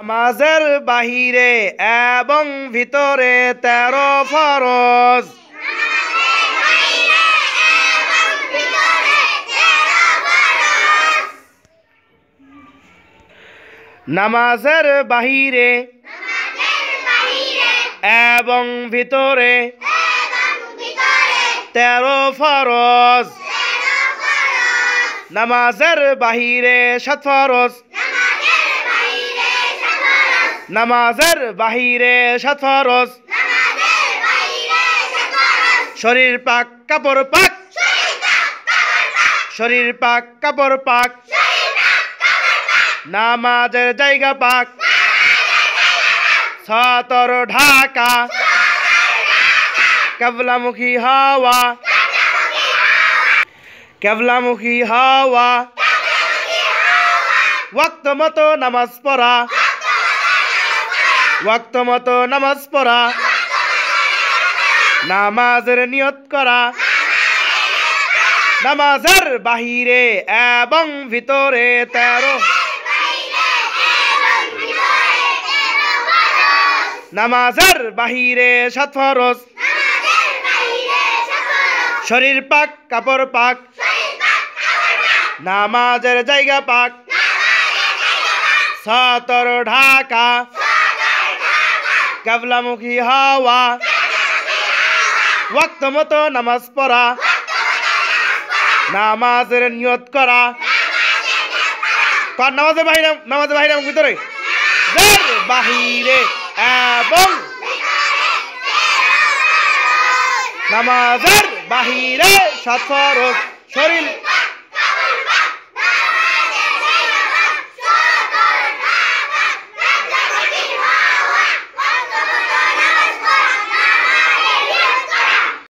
নামাজের বাহিরে এবং ভিতরে 13 ফরজ। নামাজের বাহিরে এবং ভিতরে 13 ফরজ। নামাজের বাহিরে 7 ফরজ। নামাজের বাহিরে 7 ফরজ। শরীর পাক কাপড় পাক। শরীর পাক কাপড় পাক। নামাজের জায়গা পাক। সতর ঢাকা। কেবলামুখী হওয়া। কেবলামুখী হওয়া। ওয়াক্ত মতো নামাজ পড়া। ওয়াক্ত মতো নামাজ পড়া। নামাজের নিয়ত করা। নামাজের বাহিরে এবং ভিতরে 13। নামাজের বাহিরে 7 ফরজ। শরীর পাক কাপড় পাক। নামাজের জায়গা পাক। সতর ঢাকা। কেবলামুখী হওয়া। ওয়াক্ত মতো নামাজ পড়া। নামাজের নিয়ত করা। নামাজের বাহিরে এবং ভিতরে বাহিরে এবং নামাজের বাহিরে 7 ফরজ। শরীর